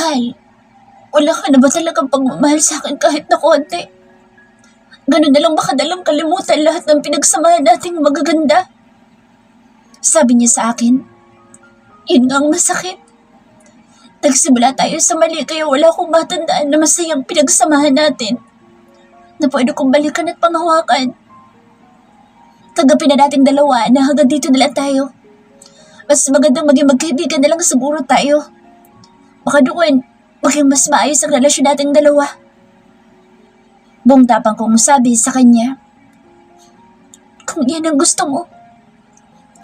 Mahal, wala ka na ba talagang pagmamahal sa akin kahit na konti? Ganun na lang ba kadalang kalimutan lahat ng pinagsamahan nating magaganda? Sabi niya sa akin. Yun nga ang masakit. Nagsimula tayo sa mali kaya wala akong matandaan na masayang pinagsamahan natin na pwede kong balikan at panghawakan. Tagapin na nating dalawa na hanggang dito na lang tayo. Mas magandang maging magkaibigan na lang siguro tayo. Baka doon, maging mas maayos ang relasyon nating dalawa. Buong tapang kong sabi sa kanya. Kung yan ang gusto mo,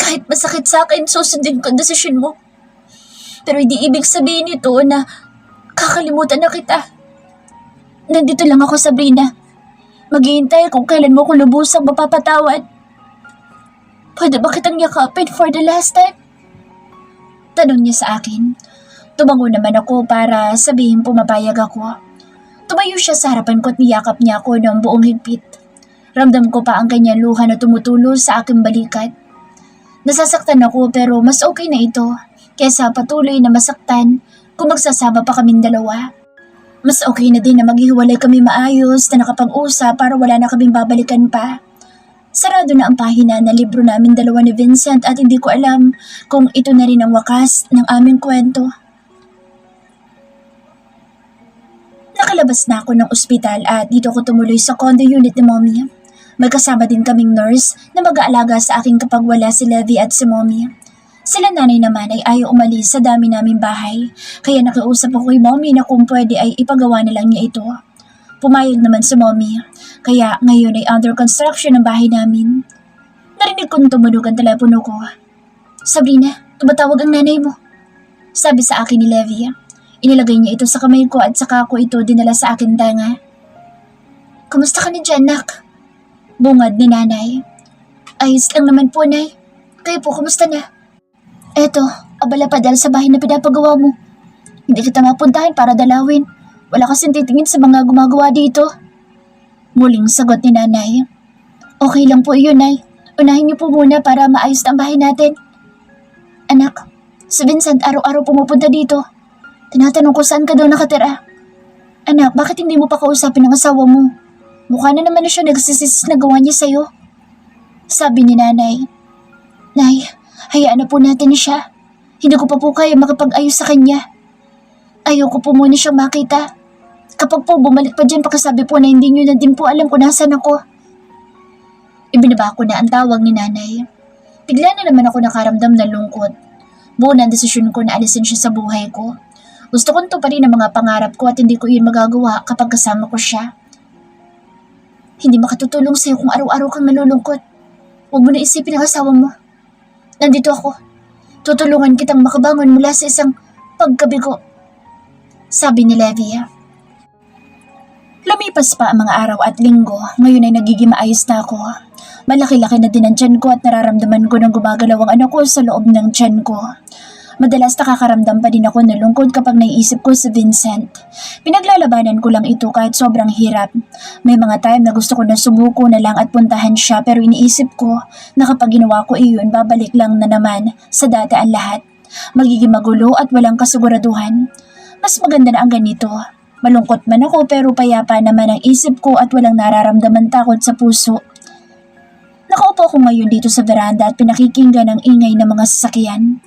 kahit masakit sa akin, susundin ko ang desisyon mo. Pero hindi ibig sabihin ito na kakalimutan na kita. Nandito lang ako, Sabrina. Maghihintay kung kailan mo ko lubusang mapapatawad. Pwede ba kitang yakapin for the last time? Tanong niya sa akin. Tumango naman ako para sabihin pumapayag ako. Tumayo siya sa harapan ko at niyakap niya ako ng buong higpit. Ramdam ko pa ang kanyang luha na tumutulo sa aking balikat. Nasasaktan ako pero mas okay na ito kaysa patuloy na masaktan kung magsasama pa kaming dalawa. Mas okay na din na maghihiwalay kami maayos na nakapag-usap para wala na kaming babalikan pa. Sarado na ang pahina na libro namin dalawa ni Vincent at hindi ko alam kung ito na rin ang wakas ng aming kwento. Nakalabas na ako ng ospital at dito ako tumuloy sa condo unit ni Mommy. May kasama din kaming nurse na mag-aalaga sa akin kapag wala si Levi at si Mommy. Sila nanay naman ay ayaw umalis sa dami naming bahay, kaya nakiusap ako kay Mommy na kung pwede ay ipagawa na lang niya ito. Pumayag naman si Mommy, kaya ngayon ay under construction ang bahay namin. Narinig kong tumunog ang telepono ko. Sabrina, tumatawag ang nanay mo. Sabi sa akin ni Levi. Inilagay niya ito sa kamay ko at saka ko ito dinala sa akin tanga. Kamusta ka na dyan, nak? Bungad ni nanay. Ayos lang naman po, nay. Kayo po, kamusta na? Eto, abala pa dahil sa bahay na pinapagawa mo. Hindi kita mapuntahan para dalawin. Wala kasing titingin sa mga gumagawa dito. Muling sagot ni nanay. Okay lang po iyon, nay. Unahin niyo po muna para maayos na ang bahay natin. Anak, si Vincent araw-araw pumupunta dito. Tinatanong ko saan ka daw nakatira. Anak, bakit hindi mo pa kausapin ang asawa mo? Mukha na naman na siya nagsisisi na gawa niya sa'yo. Sabi ni nanay. Nay, hayaan na po natin siya. Hindi ko pa po kaya makapag-ayos sa kanya. Ayoko po muna siyang makita. Kapag po bumalik pa dyan pagkasabi po na hindi niyo na din po alam kung nasan ako. Ibinaba ko na ang tawag ni nanay. Bigla na naman ako nakaramdam ng lungkot. Buo na ang desisyon ko na alisin siya sa buhay ko. Gusto kong tuparin ang mga pangarap ko at hindi ko yun magagawa kapag kasama ko siya. Hindi makatutulong sa'yo kung araw-araw kang nalulungkot. Huwag mo na isipin ang asawa mo. Nandito ako. Tutulungan kitang makabangon mula sa isang pagkabigo. Sabi ni Levia. Lumipas pa ang mga araw at linggo. Ngayon ay nagiging maayos na ako. Malaki-laki na din ang tiyan ko at nararamdaman ko ng gumagalaw ang anak ko sa loob ng tiyan ko. Madalas nakakaramdam pa din ako ng lungkot kapag naiisip ko si Vincent. Pinaglalabanan ko lang ito kahit sobrang hirap. May mga time na gusto ko na sumuko na lang at puntahan siya pero iniisip ko na kapag ginawa ko iyon babalik lang na naman sa dati ang lahat. Magiging magulo at walang kasiguraduhan. Mas maganda na ang ganito. Malungkot man ako pero payapa naman ang isip ko at walang nararamdaman takot sa puso. Nakaupo ako ngayon dito sa veranda at pinakikinggan ang ingay ng mga sasakyan.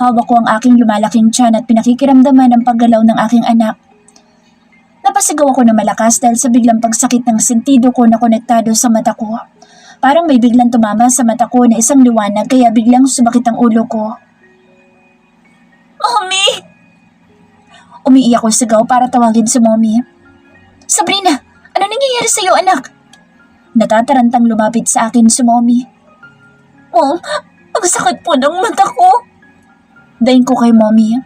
Hawak ko ang aking lumalaking tiyan at pinakikiramdaman ang paggalaw ng aking anak. Napasigaw ako na malakas dahil sa biglang pagsakit ng sentido ko na konektado sa mata ko. Parang may biglang tumama sa mata ko na isang liwanag kaya biglang sumakit ang ulo ko. Mommy! Umiiyak ko sigaw para tawagin si Mommy. Sabrina, ano nangyayari sa iyo, anak? Natatarantang lumapit sa akin si Mommy. Mom, ang sakit po ng mata ko. Daing ko kay Mommy.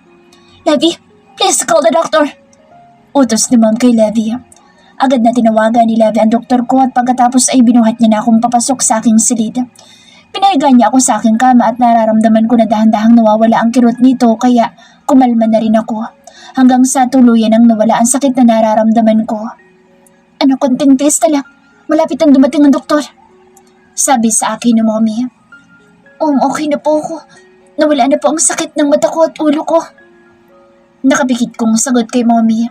Levi, please call the doctor. Utos ni Mom kay Levi. Agad na tinawagan ni Levi ang doktor ko at pagkatapos ay binuhat niya na akong papasok sa aking silid. Pinahiga niya ako sa aking kama at nararamdaman ko na dahan-dahang nawawala ang kirot nito kaya kumalma na rin ako. Hanggang sa tuluyan ang nawala ang sakit na nararamdaman ko. Ano, konting tiis na lang. Malapit ang dumating ang doktor. Sabi sa akin ni Mommy. Okay na po ako. Nawala na po ang sakit ng mata ko at ulo ko. Nakapikit kong sagot kay Mommy.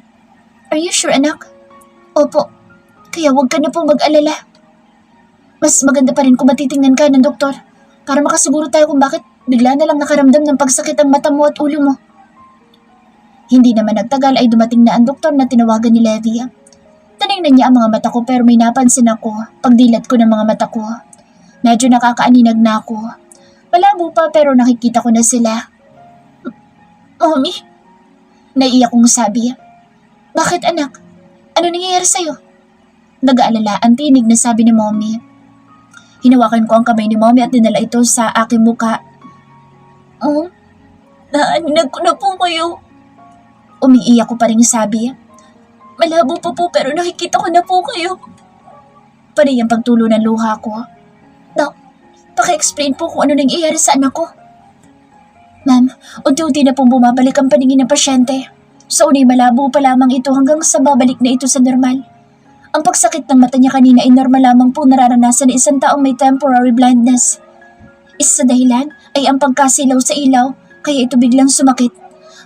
Are you sure, anak? Opo. Kaya huwag ka na pong mag-alala. Mas maganda pa rin kung matitingnan ka ng doktor para makasiguro tayo kung bakit bigla na lang nakaramdam ng pagsakit ang mata mo at ulo mo. Hindi naman nagtagal ay dumating na ang doktor na tinawagan ni Levi. Tinignan niya ang mga mata ko pero may napansin ako pagdilat ko ng mga mata ko. Medyo nakakaaninag na ako. Malabo pa pero nakikita ko na sila. Mommy? Naiiyak kong sabi. Bakit anak? Ano nangyayari sa'yo? Nag-aalala ang tinig na sabi ni Mommy. Hinawakan ko ang kamay ni Mommy at dinala ito sa aking muka. Oh, naaninag ko na po kayo. Umiiyak ko pa rin sabi. Malabo pa po pero nakikita ko na po kayo. Panay ang pagtulo ng luha ko. Dok, paki-explain po kung ano nangyayari sa anak ko. Ma'am, unti-unti na pong bumabalik ang paningin ng pasyente. Sa unay malabo pa lamang ito hanggang sa babalik na ito sa normal. Ang pagsakit ng mata niya kanina ay normal lamang po nararanasan ng isang taong may temporary blindness. Isa sa dahilan ay ang pagkasilaw sa ilaw kaya ito biglang sumakit.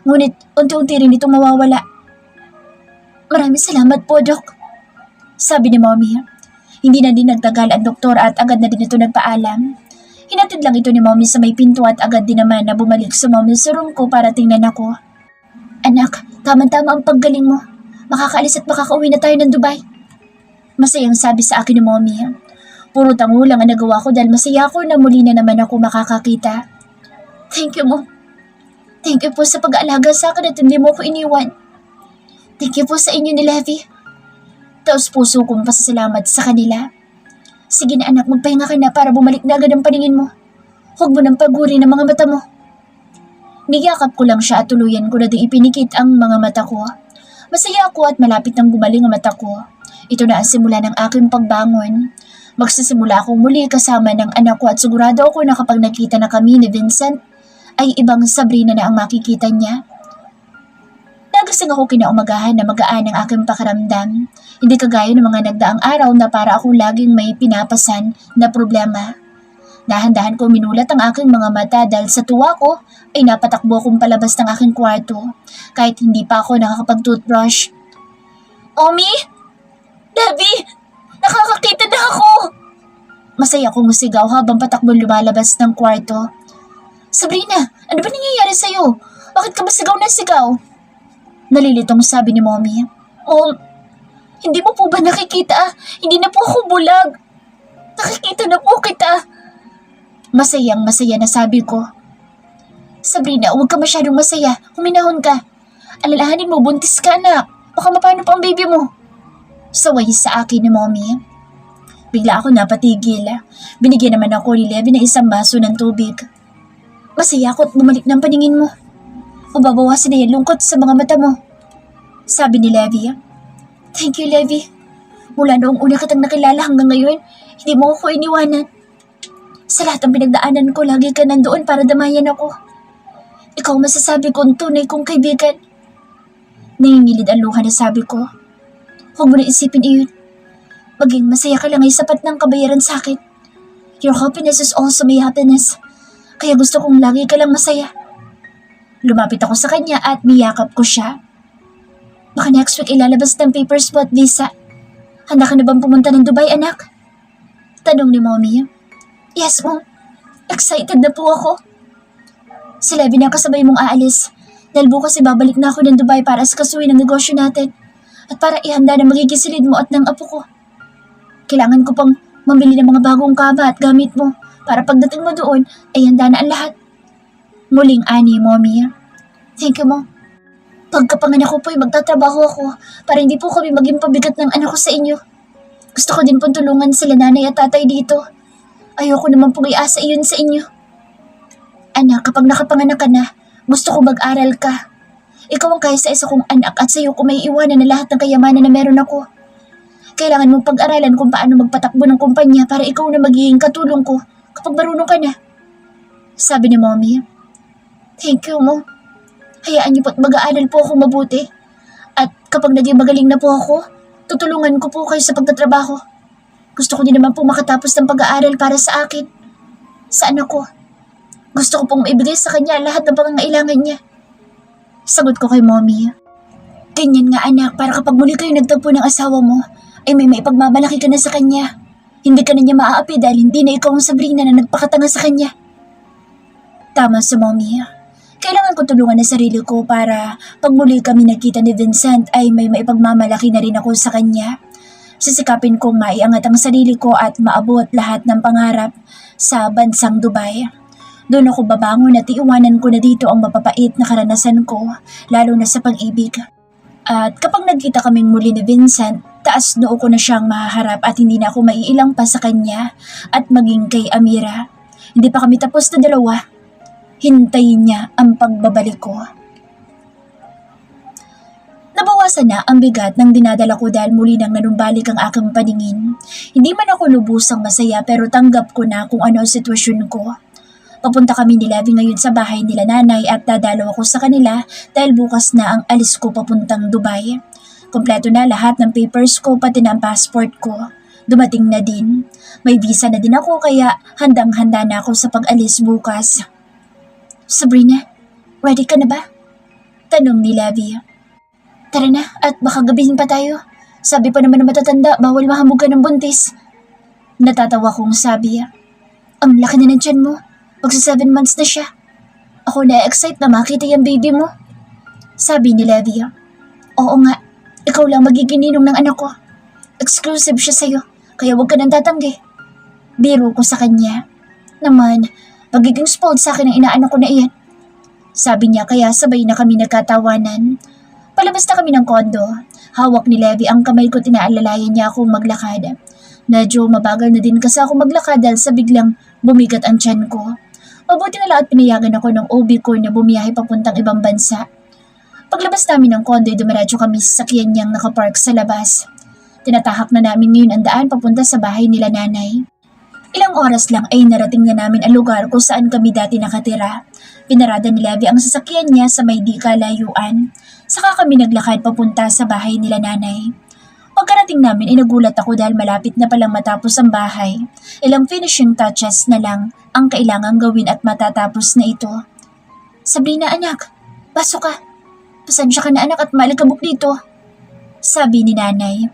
Ngunit unti-unti rin itong mawawala. Maraming salamat po, Dok. Sabi ni Mommy. Hindi na din nagtagal ang doktor at agad na din ito nagpaalam. Hinatid lang ito ni Mommy sa may pinto at agad din naman na bumalik sa Mommy sa room ko para tingnan ako. Anak, tama-tama ang paggaling mo. Makakaalis at makakauwi na tayo ng Dubai. Masayang sabi sa akin ni Mommy. Puro tango lang ang nagawa ko dahil masaya ako na muli na naman ako makakakita. Thank you, Mom. Thank you po sa pag-aalaga sa akin at hindi mo ko iniwan. Thank you po sa inyo ni Levi. Taos puso kong pasasalamat sa kanila. Sige na anak, magpahinga ka na para bumalik na agad ang paningin mo. Huwag mo nang paguri ng mga mata mo. Niyakap ko lang siya at tuluyan ko na di ipinikit ang mga mata ko. Masaya ako at malapit nang gumaling ang mata ko. Ito na ang simula ng aking pagbangon. Magsisimula akong muli kasama ng anak ko at sigurado ako na kapag nakita na kami ni Vincent, ay ibang Sabrina na ang makikita niya. Nagising ako kinaumagahan na magaan ang aking pakiramdam. Hindi kagaya ng mga nagdaang araw na para akong laging may pinapasan na problema. Dahan-dahan ko minulat ang aking mga mata dahil sa tuwa ko ay napatakbo akong palabas ng aking kwarto kahit hindi pa ako nakakapag-toothbrush. Omi! Debbie! Nakakakita na ako! Masaya akong musigaw habang patakbong lumalabas ng kwarto. Sabrina, ano ba nangyayari sa'yo? Bakit ka ba sigaw na sigaw? Nalilitong sabi ni Mommy. Mom, hindi mo po ba nakikita? Hindi na po ako bulag. Nakikita na po kita. Masayang masaya na sabi ko. Sabrina, huwag ka masyadong masaya. Huminahon ka. Alalahanin mo, buntis ka anak. Baka mapano pa ang baby mo. Saway sa akin ni Mommy. Bigla ako napatigil. Binigyan naman ako ni Levi ng isang baso ng tubig. Masaya ako at bumalik ng paningin mo. Mababawasan na yung lungkot sa mga mata mo. Sabi ni Levi. Thank you, Levi. Mula noong una kitang nakilala hanggang ngayon, hindi mo ako iniwanan. Sa lahat ng pinagdaanan ko, lagi ka nandoon para damayan ako. Ikaw masasabi kong tunay kong kaibigan. Nangingilid ang luha na sabi ko. Huwag mo na isipin iyon. Maging masaya ka lang ay sapat ng kabayaran sa akin. Your happiness is also my happiness. Kaya gusto kong lagi ka lang masaya. Lumapit ako sa kanya at niyakap ko siya. Baka next week ilalabas ng papers mo at visa. Handa ka na bang pumunta ng Dubai, anak? Tanong ni Mommy. Yes, Mom. Excited na po ako. Si Levi na kasabay mong aalis. Dahil bukas ibabalik na ako ng Dubai para asikasuhin ang negosyo natin. At para ihanda na magiging silid mo at ng apo ko. Kailangan ko pang mamili ng mga bagong kama at gamit mo para pagdating mo doon ay handa na ang lahat. Muling ani, Mommy. Thank you, Mom. Pagkapanganak ko po ay magtatrabaho ako para hindi po kami maging pabigat ng anak ko sa inyo. Gusto ko din pong tulungan sila nanay at tatay dito. Ayoko naman pong iasa iyon sa inyo. Anak, kapag nakapanganak ka na, gusto ko mag-aral ka. Ikaw ang kaya sa isa kong anak at sa iyo ko may iwanan na lahat ng kayamanan na meron ako. Kailangan mong pag-aralan kung paano magpatakbo ng kumpanya para ikaw na magiging katulong ko kapag marunong ka na. Sabi ni Mommy. Thank you, Mom. Hayaan niyo po't mag-aaral po ako mabuti. At kapag naging magaling na po ako, tutulungan ko po kayo sa pagtatrabaho. Gusto ko din naman po makatapos ng pag-aaral para sa akin. Sa anak ko. Gusto ko pong maibigay sa kanya lahat ng pangangailangan niya. Sagot ko kay mommy. Ganyan nga anak, para kapag muli kayo nagtagpo ng asawa mo, ay may maipagmamalaki ka na sa kanya. Hindi ka na niya maaapi dahil hindi na ikaw ang Sabrina na nagpakatanga sa kanya. Tama sa mommy. Kailangan ko tulungan na sarili ko para pag muli kami nagkita ni Vincent ay may maipagmamalaki na rin ako sa kanya. Sisikapin kong maiangat ang sarili ko at maabot lahat ng pangarap sa bansang Dubai. Doon ako babangon at iiwanan ko na dito ang mapapait na karanasan ko, lalo na sa pag-ibig. At kapag nagkita kaming muli ni Vincent, taas noo ko na siyang mahaharap at hindi na ako maiilang pa sa kanya at maging kay Amira. Hindi pa kami tapos na dalawa. Hintayin niya ang pagbabalik ko. Nabawasan na ang bigat ng dinadala ko dahil muli nang nanumbalik ang aking paningin. Hindi man ako lubusang masaya pero tanggap ko na kung ano ang sitwasyon ko. Papunta kami ni Levi ngayon sa bahay nila nanay at dadalaw ako sa kanila dahil bukas na ang alis ko papuntang Dubai. Kompleto na lahat ng papers ko pati na ang passport ko. Dumating na din. May visa na din ako kaya handang-handa na ako sa pag-alis bukas. Sabrina, ready ka na ba? Tanong ni Levi. Tara na at baka gabihin pa tayo. Sabi pa naman ng matatanda bawal mahamog ka ng buntis. Natatawa kong sabi. Ang laki na ng tiyan mo. Magsa 7 months na siya. Ako na-excite na makita yung baby mo. Sabi ni Levi. Oo nga, ikaw lang magiging ninong ng anak ko. Exclusive siya sa'yo, kaya huwag ka nang tatanggi. Biro ko sa kanya. Naman, magiging spoiled sa akin ang inaanak ko na iyan. Sabi niya kaya sabay na kami nagkatawanan. Palabas na kami ng kondo. Hawak ni Levi ang kamay ko, tinaalalayan niya akong maglakad. Medyo mabagal na din kasi ako maglakad dahil sa biglang bumigat ang tiyan ko. Mabuti na lang at pinayagan ako ng OB ko na bumiyahe papuntang ibang bansa. Paglabas namin ng kondo, dumiretso kami sa sakyan niyang nakapark sa labas. Tinatahak na namin ngayon ang daan papunta sa bahay nila nanay. Ilang oras lang ay narating na namin ang lugar kung saan kami dati nakatira. Pinarada ni Levi ang sasakyan niya sa may di kalayuan. Saka kami naglakad papunta sa bahay nila nanay. Pagkarating namin ay nagulat ako dahil malapit na palang matapos ang bahay. Ilang finishing touches na lang ang kailangang gawin at matatapos na ito. Sabrina anak, pasok ka. Pasensya ka na anak at maalikabok dito. Sabi ni nanay.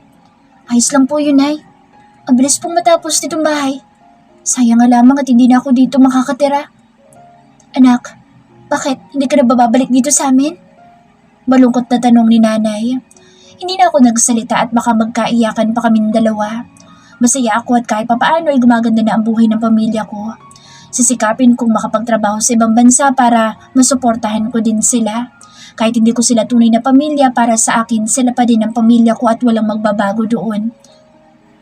Ayos lang po yun ay. Ang bilis pong matapos nitong bahay. Sayang nga lamang at hindi na ako dito makakatira. Anak, bakit hindi ka na babalik dito sa amin? Malungkot na tanong ni nanay. Hindi na ako nagsalita at baka magkaiyakan pa kaming dalawa. Masaya ako at kahit papaano ay gumaganda na ang buhay ng pamilya ko. Sisikapin kong makapagtrabaho sa ibang bansa para masuportahan ko din sila. Kahit hindi ko sila tunay na pamilya, para sa akin sila pa din ang pamilya ko at walang magbabago doon.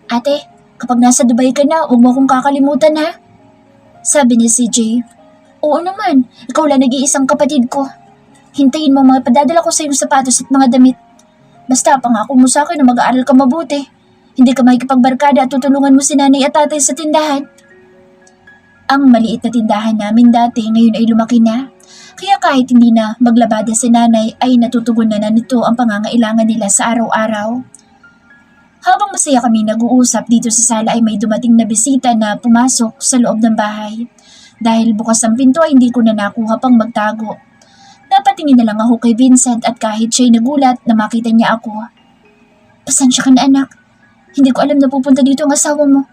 Ate, kapag nasa Dubai ka na, huwag mo akong kakalimutan ha? Sabi ni CJ. Oo naman, ikaw lang nag-iisang kapatid ko. Hintayin mo mga padadala ko sa iyong sapatos at mga damit. Basta pangako mo sa akin na mag-aaral ka mabuti. Hindi ka makikipagbarkada at tutulungan mo si nanay at tatay sa tindahan. Ang maliit na tindahan namin dati ngayon ay lumaki na. Kaya kahit hindi na maglabada si nanay ay natutugunan na nito ang pangangailangan nila sa araw-araw. Habang masaya kami nag-uusap dito sa sala ay may dumating na bisita na pumasok sa loob ng bahay. Dahil bukas ang pinto ay hindi ko na nakuha pang magtago. Napatingin na lang ako kay Vincent at kahit siya'y nagulat na makita niya ako. Pasensya ka na anak. Hindi ko alam na pupunta dito ang asawa mo.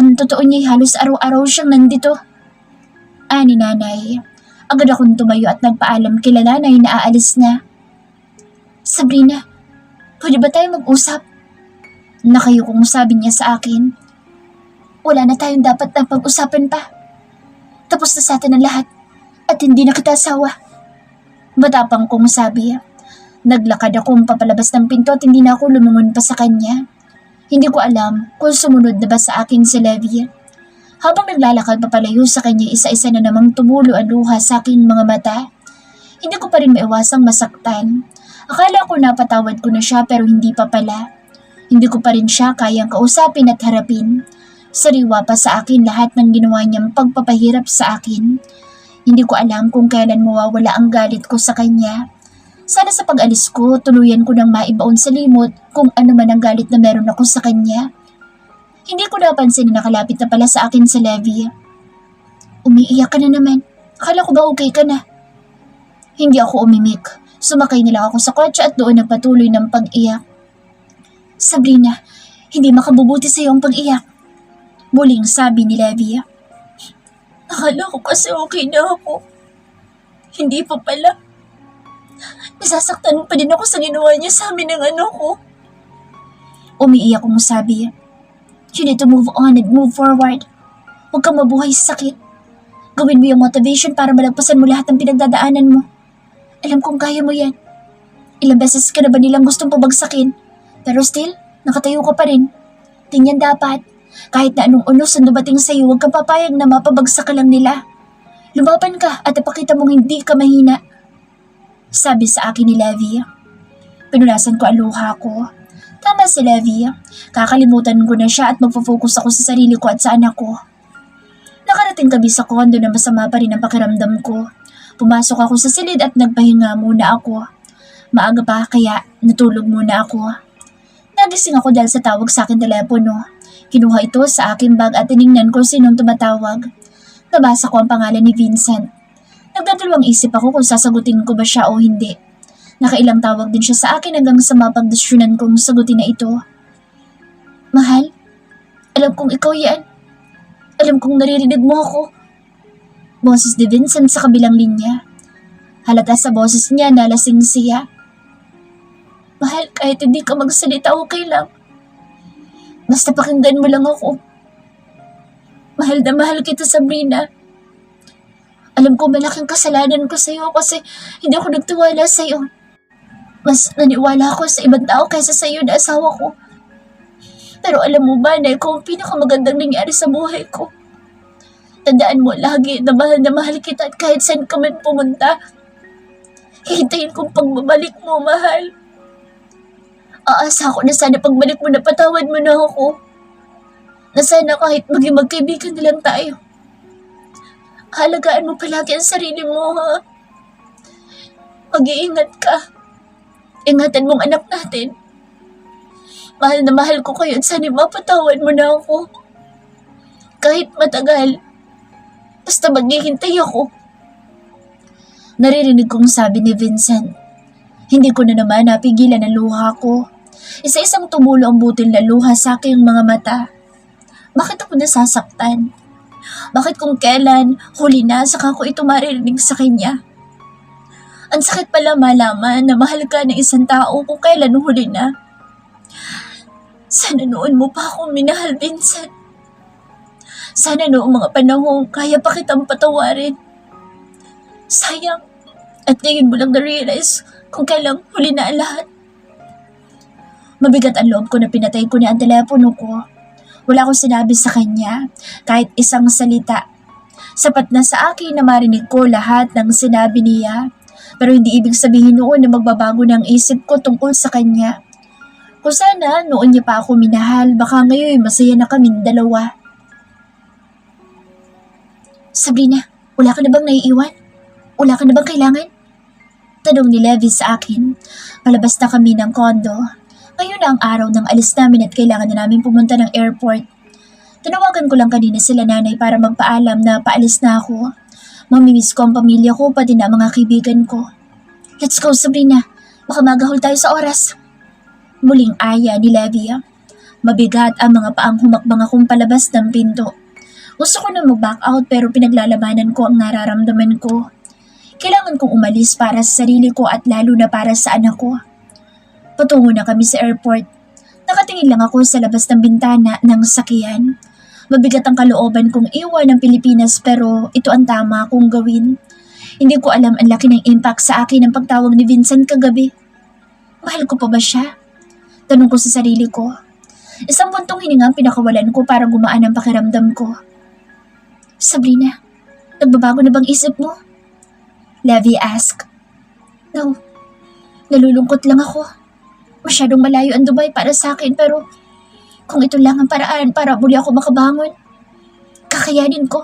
Ang totoo niya'y halos araw-araw siyang nandito. Ani nanay. Agad akong tumayo at nagpaalam kila nanay na aalis na. Sabrina, pwede ba tayo mag-usap? Nakayo kong sabi niya sa akin. Wala na tayong dapat na pag-usapan pa. Tapos na sa atin ang lahat at hindi na kita asawa. Matapang kong sabi. Naglakad akong papalabas ng pinto at hindi na ako lumungon pa sa kanya. Hindi ko alam kung sumunod na ba sa akin si Levi. Habang naglalakad papalayo sa kanya, isa-isa na namang tumulo ang luha sa aking mga mata. Hindi ko pa rin maiwasang masaktan. Akala ko napatawad ko na siya pero hindi pa pala. Hindi ko pa rin siya kayang kausapin at harapin. Sariwa pa sa akin lahat ng ginawa niyang pagpapahirap sa akin. Hindi ko alam kung kailan mawawala ang galit ko sa kanya. Sana sa pag-alis ko, tuluyan ko nang maibaon sa limot kung ano man ang galit na meron ako sa kanya. Hindi ko napansin na nakalapit na pala sa akin si Levi. Umiiyak ka na naman. Akala ko ba okay ka na? Hindi ako umimik. Sumakay na lang ako sa kotse at doon nagpatuloy ng pag-iyak. Sabrina, hindi makabubuti sa iyo ang pag-iyak. Muling sabi ni Levi. Akala ko kasi okay na ako. Hindi pa pala. Nasasaktan pa din ako sa ginawa niya sa amin ng ano ko. Umiiyak kong sabi. You need to move on and move forward. Huwag kang mabuhay sa sakit. Gawin mo yung motivation para malagpasan mo lahat ng pinagdadaanan mo. Alam kong kaya mo yan. Ilang beses ka na ba nilang gustong pabagsakin? Pero still, nakatayo ka pa rin. Tingnan dapat. Kahit na anong unos ang dumating sa'yo, huwag kang papayag na mapabagsak ka lang nila. Lumaban ka at ipakita mong hindi ka mahina. Sabi sa akin ni Levi. Pinulasan ko ang luha ko. Tama si Levi. Kakalimutan ko na siya at magpo-focus ako sa sarili ko at sa anak ko. Nakarating kami sa kondo na masama pa rin ang pakiramdam ko. Pumasok ako sa silid at nagpahinga muna ako. Maaga pa kaya natulog muna ako. Nagising ako dahil sa tawag sa akin telepono. Kinuha ito sa aking bag at tiningnan ko sinong tumatawag. Nabasa ko ang pangalan ni Vincent. Nagdadalawang isip ako kung sasagutin ko ba siya o hindi. Nakailang tawag din siya sa akin hanggang sa mapagdesisyonan kong sagutin na ito. Mahal, alam kong ikaw yan. Alam kong naririnig mo ako. Boses ni Vincent sa kabilang linya. Halata sa boses niya na lasing siya. Mahal, kahit hindi ka magsalita, okay lang. Basta pakinggan mo lang ako. Mahal na mahal kita, Sabrina. Alam ko malaking kasalanan ko sa'yo kasi hindi ako nagtiwala sa'yo. Mas naniwala ako sa ibang tao kaysa sa'yo na asawa ko. Pero alam mo ba na ikaw ang pinakamagandang nangyari sa buhay ko. Tandaan mo lagi na mahal kita at kahit saan ka man pumunta, hihintayin kong pagbabalik mo, mahal. Aasa ko na sana pagbalik mo na patawad mo na ako. Na sana kahit maging magkaibigan na lang tayo. Halagaan mo palagi ang sarili mo, ha? Mag-iingat ka. Ingatan mong anak natin. Mahal na mahal ko kayo at sana mapatawad mo na ako. Kahit matagal, basta maghihintay ako. Naririnig kong sabi ni Vincent. Hindi ko na naman napigilan ang luha ko. Isa-isang tumulo ang butil na luha sa aking mga mata. Bakit ako nasasaktan? Bakit kung kailan, huli na, saka ko ito maririnig sa kanya? Ang sakit pala malaman na mahal ka ng isang tao kung kailan huli na. Sana noon mo pa akong minahal, Vincent. Sana noong mga panahon kaya pa kitang patawarin. Sayang, at ngayon mo lang na-realize kung kailang huli na ang lahat. Mabigat ang loob ko na pinatay ko na ang telepono ko. Wala akong sinabi sa kanya, kahit isang salita. Sapat na sa akin na marinig ko lahat ng sinabi niya. Pero hindi ibig sabihin noon na magbabago ng isip ko tungkol sa kanya. Kung sana noon niya pa ako minahal, baka ngayon masaya na kaming dalawa. Sabrina, wala ka na bang naiiwan? Wala ka na bang kailangan? Tanong ni Levi sa akin. Palabas na kami ng kondo. Ngayon na ang araw ng alis namin at kailangan na namin pumunta ng airport. Tinawagan ko lang kanina sila nanay para magpaalam na paalis na ako. Mamimiss ko ang pamilya ko pati na mga kaibigan ko. Let's go, Sabrina. Baka magahol tayo sa oras. Muling aya ni Levi. Mabigat ang mga paang humakbang akong palabas ng pinto. Gusto ko na mag-back out pero pinaglalabanan ko ang nararamdaman ko. Kailangan kong umalis para sa sarili ko at lalo na para sa anak ko. Patungo na kami sa airport. Nakatingin lang ako sa labas ng bintana ng sakyan. Mabigat ang kalooban kong iwan ng Pilipinas pero ito ang tama kong gawin. Hindi ko alam ang laki ng impact sa akin ng pagtawag ni Vincent kagabi. Mahal ko pa ba siya? Tanong ko sa sarili ko. Isang buntong hininga ang pinakawalan ko para gumaan ang pakiramdam ko. Sabrina, nagbabago na bang isip mo? Levi asked. No, nalulungkot lang ako. Masyadong malayo ang Dubai para sa akin pero kung ito lang ang paraan para muli ako makabangon, kakayanin ko.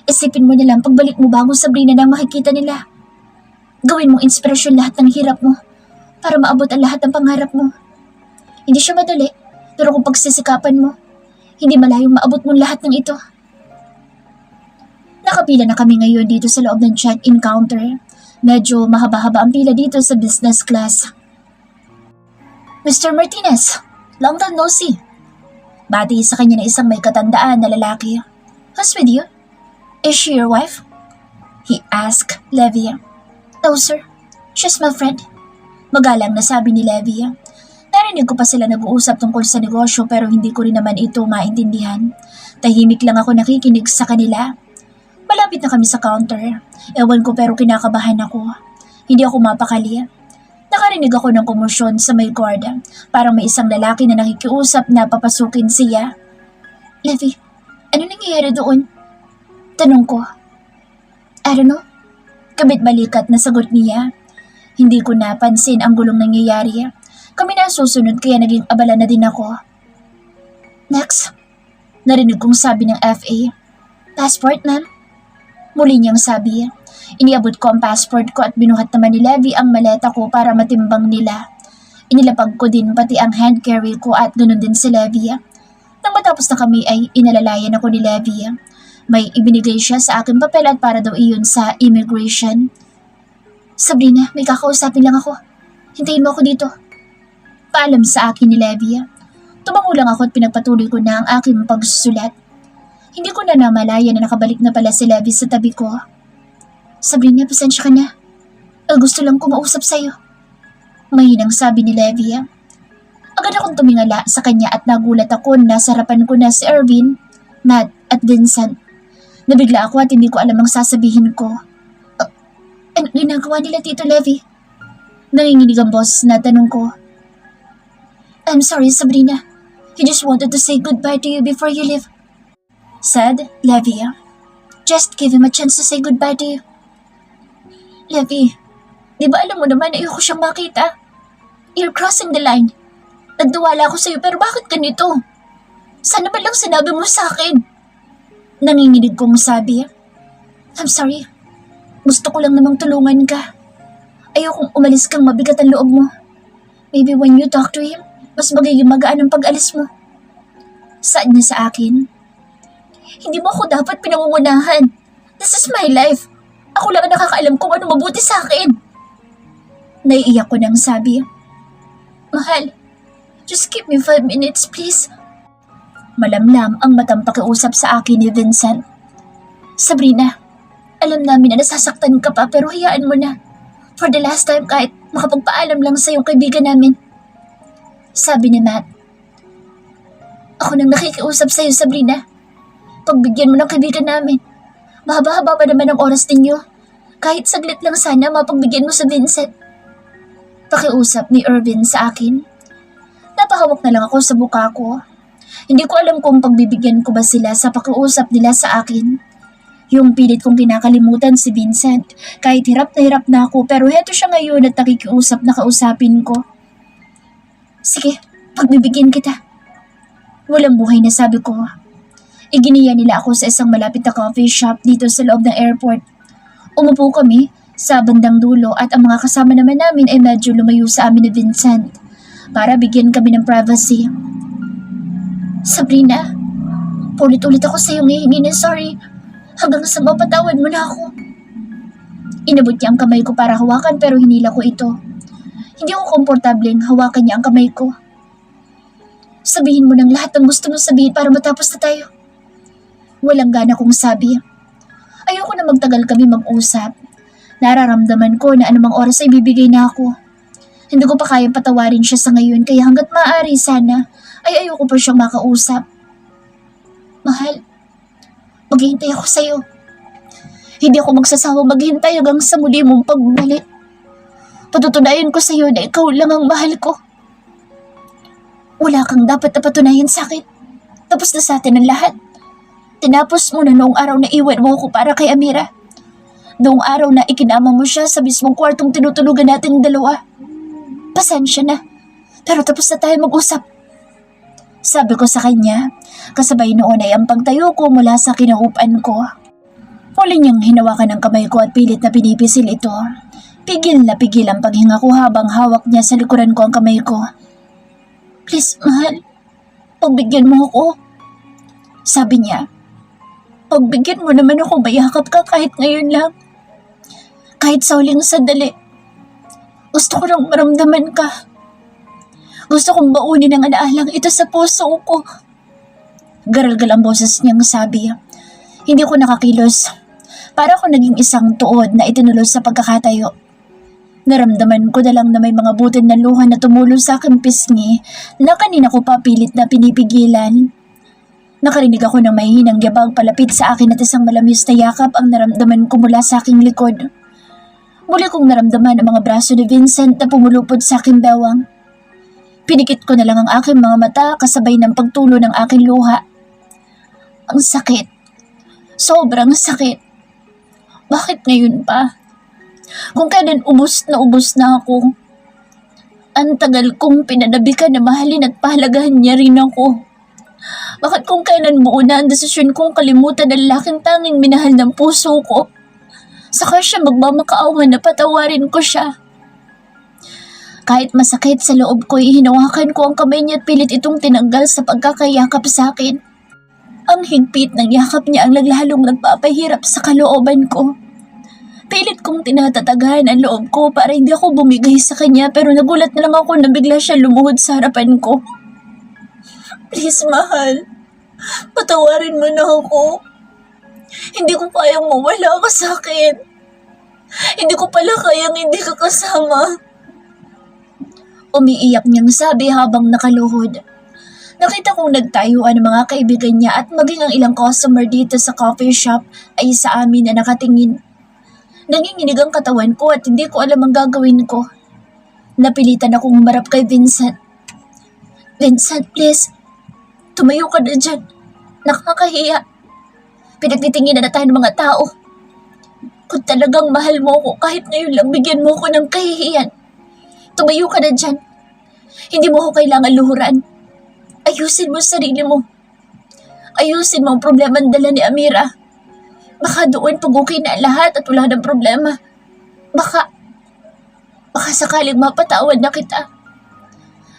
Isipin mo na lang pagbalik mo bago Sabrina na makikita nila. Gawin mong inspirasyon lahat ng hirap mo para maabot ang lahat ng pangarap mo. Hindi siya madali pero kung pagsisikapan mo, hindi malayong maabot mong lahat ng ito. Nakapila na kami ngayon dito sa loob ng check-in counter. Medyo mahaba-haba ang pila dito sa business class. Mr. Martinez, long time no see. Bati sa kanya na isang may katandaan na lalaki. Who's with you? Is she your wife? He asked Levi. No sir, she's my friend. Magalang na sabi ni Levi. Narinig ko pa sila nag-uusap tungkol sa negosyo pero hindi ko rin naman ito maintindihan. Tahimik lang ako nakikinig sa kanila. Malapit na kami sa counter. Ewan ko pero kinakabahan ako. Hindi ako mapakali. Nakarinig ako ng komosyon sa may guarda. Parang may isang lalaki na nakikiusap na papasukin siya. Levi, ano nangyayari doon? Tanong ko. I don't know. Kabit-balikat na sagot niya. Hindi ko napansin ang gulong nangyayari. Kami na susunod kaya naging abala na din ako. Next, narinig kong sabi ng FA. Passport, ma'am? Muli niyang sabi. Iniabot ko ang passport ko at binuhat naman ni Levi ang maleta ko para matimbang nila. Inilapag ko din pati ang hand carry ko at ganun din si Levi. Nang matapos na kami ay inalalayan ako ni Levi. May ibinigay siya sa aking papel at para daw iyon sa immigration. Sabrina, may kakausapin lang ako. Hintayin mo ako dito. Paalam sa akin ni Levi. Tumango lang ako at pinagpatuloy ko na ang aking pagsusulat. Hindi ko na namalaya na nakabalik na pala si Levi sa tabi ko. Sabrina, pasensya ka na. Gusto lang ko mausap sa'yo. Mahinang sabi ni Levi. Agad akong tumingala sa kanya at nagulat ako na sa harapan ko na si Irvin, Matt at Vincent. Nabigla ako at hindi ko alam ang sasabihin ko. Ano ginagawa nila Tito Levi? Nanginginig ang boss na tanong ko. I'm sorry, Sabrina. He just wanted to say goodbye to you before you leave. Said Levi. Just give him a chance to say goodbye to you. Levi, di ba alam mo naman ayoko siyang makita? You're crossing the line. Nagduwala ako sa'yo pero bakit ganito? Sana ba lang sinabi mo sa akin? Nanginginig kong sabi. I'm sorry. Gusto ko lang namang tulungan ka. Ayokong umalis kang mabigat ang loob mo. Maybe when you talk to him, mas magiging magaan ang pag-alis mo. Saad niya sa akin. Hindi mo ako dapat pinangungunahan. This is my life. Ako lang ang nakakaalam kung ano mabuti sa akin. Naiiyak ko nang sabi. Mahal, just give me 5 minutes please. Malamlam ang matang pakiusap sa akin ni Vincent. Sabrina, alam namin na nasasaktan ka pa pero hayaan mo na. For the last time kahit makapagpaalam lang sa iyong kaibigan namin. Sabi ni Matt. Ako nang nakikiusap sa iyo, Sabrina. Pagbigyan mo ng kaibigan namin. Mahaba-haba pa naman ang oras ninyo. Kahit saglit lang sana mapagbigyan mo sa Vincent. Pakiusap ni Irvin sa akin. Napahawak na lang ako sa buka ko. Hindi ko alam kung pagbibigyan ko ba sila sa pakiusap nila sa akin. Yung pilit kong kinakalimutan si Vincent. Kahit hirap na ako pero heto siya ngayon at nakikiusap na kausapin ko. Sige, pagbibigyan kita. Walang buhay na sabi ko. Iginiya nila ako sa isang malapit na coffee shop dito sa loob ng airport. Umupo kami sa bandang dulo at ang mga kasama naman namin ay medyo lumayo sa amin ni Vincent para bigyan kami ng privacy. Sabrina, ulit-ulit ako sa iyo hihingi ng sorry hanggang sa mapatawad mo na ako. Inabot niya ang kamay ko para hawakan pero hinila ko ito. Hindi ako komportableng hawakan niya ang kamay ko. Sabihin mo ng lahat ng gusto mo sabihin para matapos na tayo. Walang gana kong sabi. Ayoko na magtagal kami mag-usap. Nararamdaman ko na anumang oras ay bibigay na ako. Hindi ko pa kayang patawarin siya sa ngayon kaya hanggat maaari sana ay ayoko pa siyang makausap. Mahal, maghihintay ako sa'yo. Hindi ako magsasawang maghintay hanggang sa muli mong pagbalik. Patutunayan ko sa'yo na ikaw lang ang mahal ko. Wala kang dapat na patunayan sa'kin. Tapos na sa atin ang lahat. Tinapos mo na noong araw na iwan mo ako para kay Amira. Noong araw na ikinama mo siya sa mismong kwartong tinutulugan nating dalawa. Pasensya na, pero tapos na tayo mag-usap. Sabi ko sa kanya, kasabay noon ay ang pagtayo ko mula sa kinaupan ko. Huli niyang hinawakan ang kamay ko at pilit na pinipisil ito. Pigil na pigil ang paghinga ko habang hawak niya sa likuran ko ang kamay ko. Please, mahal, pagbigyan mo ako. Sabi niya. Pagbigyan mo naman ako mayakap ka kahit ngayon lang. Kahit sa huling sandali, gusto ko nang maramdaman ka. Gusto kong baunin ang alaalang ito sa puso ko. Garalgal ang boses niyang sabi. Hindi ko nakakilos. Para ako naging isang tuod na itinulos sa pagkakatayo. Naramdaman ko na lang na may mga butil na luha na tumulo sa aking pisngi na kanina ko pa pilit na pinipigilan. Nakarinig ako ng mahihinang yabag palapit sa akin at isang malamis na yakap ang naramdaman ko mula sa aking likod. Muli kong naramdaman ang mga braso ni Vincent na pumulupod sa aking bewang. Pinikit ko na lang ang aking mga mata kasabay ng pagtulo ng aking luha. Ang sakit. Sobrang sakit. Bakit ngayon pa? Kung kailan ubos na ako. Ang tagal kong pinanabikan na mahalin at pahalagahan niya rin ako. Bakit kung kailan muna ang desisyon kong kalimutan ang lalaking tanging minahal ng puso ko? Saka siya magmamakaawa na patawarin ko siya. Kahit masakit sa loob ko, hinawakan ko ang kamay niya at pilit itong tinanggal sa pagkakayakap sa akin. Ang higpit ng yakap niya ang lalong nagpapahirap sa kalooban ko. Pilit kong tinatatagan ang loob ko para hindi ako bumigay sa kanya pero nagulat na lang ako na bigla siya lumuhod sa harapan ko. Please, mahal. Patawarin mo na ako. Hindi ko kayang mawala ka sa akin. Hindi ko pala kayang hindi ka kasama. Umiiyak niyang sabi habang nakaluhod. Nakita kong nagtayuan ang mga kaibigan niya at maging ang ilang customer dito sa coffee shop ay sa amin na nakatingin. Nanginginig ang katawan ko at hindi ko alam ang gagawin ko. Napilitan akong humarap kay Vincent. Vincent, please. Tumayo ka na dyan. Nakakahiya. Pinagtitinginan na tayo ng mga tao. Kung talagang mahal mo ko, kahit ngayon lang bigyan mo ko ng kahihiyan. Tumayo ka na dyan. Hindi mo ko kailangan luhuran. Ayusin mo sarili mo. Ayusin mo ang problema ang dala ni Amira. Baka doon pag okay na lahat at wala ng problema. Baka sakaling mapatawad na kita.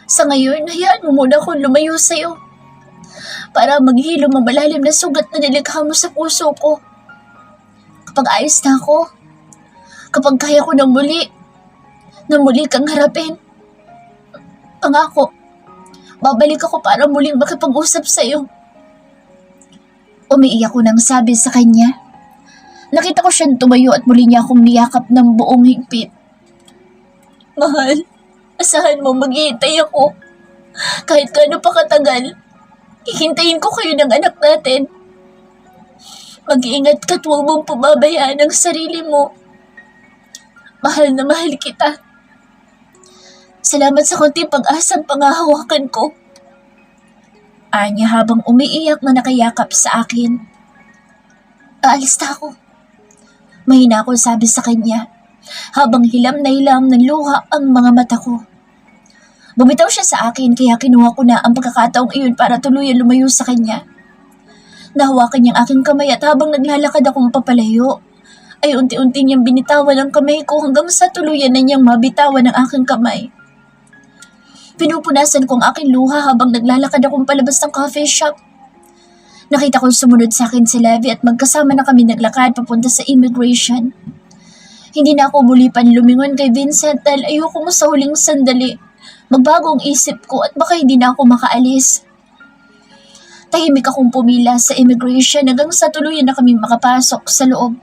Sa ngayon, hayaan mo muna akong lumayo sa'yo. Para maghilom ang malalim na sugat na nilikha mo sa puso ko. Kapag ayos na ako, kapag kaya ko na muli kang harapin. Pangako, babalik ako para muling makipag-usap sa'yo. Umiiyak ko nang sabi sa kanya. Nakita ko siyang tumayo at muli niya akong niyakap ng buong higpit. Mahal, asahan mo maghihintay ako. Kahit gaano pa katagal, hihintayin ko kayo ng anak natin. Mag-iingat ka at huwag mong pababayaan ang sarili mo. Mahal na mahal kita. Salamat sa konting pag-asang pangahawakan ko. Anya habang umiiyak na nakayakap sa akin. Aalis na ako. Mahina ako sabi sa kanya habang hilam na hilam ng luha ang mga mata ko. Bumitaw siya sa akin kaya kinuha ko na ang pagkakataong iyon para tuluyan lumayo sa kanya. Nahawakan niyang aking kamay at habang naglalakad akong papalayo, ay unti-unti niyang binitawan ang kamay ko hanggang sa tuluyan na niyang mabitawan ang aking kamay. Pinupunasan ko ang aking luha habang naglalakad akong palabas ng coffee shop. Nakita ko sumunod sa akin si Levi at magkasama na kami naglakad papunta sa immigration. Hindi na ako muli panlumingon kay Vincent dahil ayoko mo sa huling sandali. Magbago ang isip ko at baka hindi na ako makaalis. Tahimik akong pumila sa immigration hanggang sa tuluyan na kami makapasok sa loob.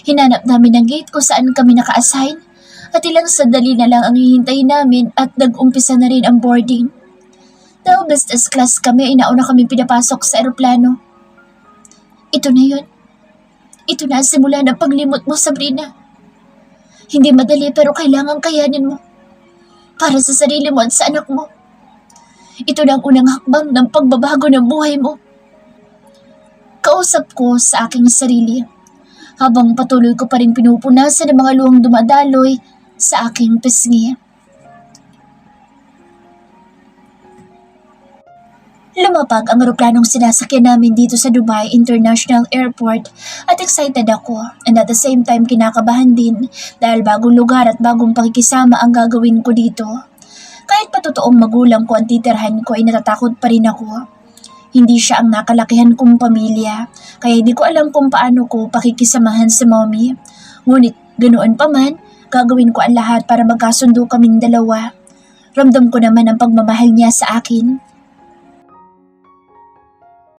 Hinanap namin ang gate kung saan kami naka-assign at ilang sandali na lang ang hihintayin namin at nag-umpisa na rin ang boarding. Dahil business class kami ay nauna kami pinapasok sa eroplano. Ito na yun. Ito na ang simula ng paglimot mo, Sabrina. Hindi madali pero kailangan kayanin mo. Para sa sarili mo at sa anak mo. Ito na ang unang hakbang ng pagbabago ng buhay mo. Kausap ko sa aking sarili habang patuloy ko pa rin pinupunasan ng mga luhang dumadaloy sa aking pisngi. Lumapag ang eroplanong sinasakyan namin dito sa Dubai International Airport at excited ako and at the same time kinakabahan din dahil bagong lugar at bagong pakikisama ang gagawin ko dito. Kahit pa totoong magulang ko ang titirhan ko ay natatakot pa rin ako. Hindi siya ang nakalakihan kong pamilya kaya hindi ko alam kung paano ko pakikisamahan si mommy. Ngunit Ganoon pa man, gagawin ko ang lahat para magkasundo kaming dalawa. Ramdam ko naman ang pagmamahal niya sa akin.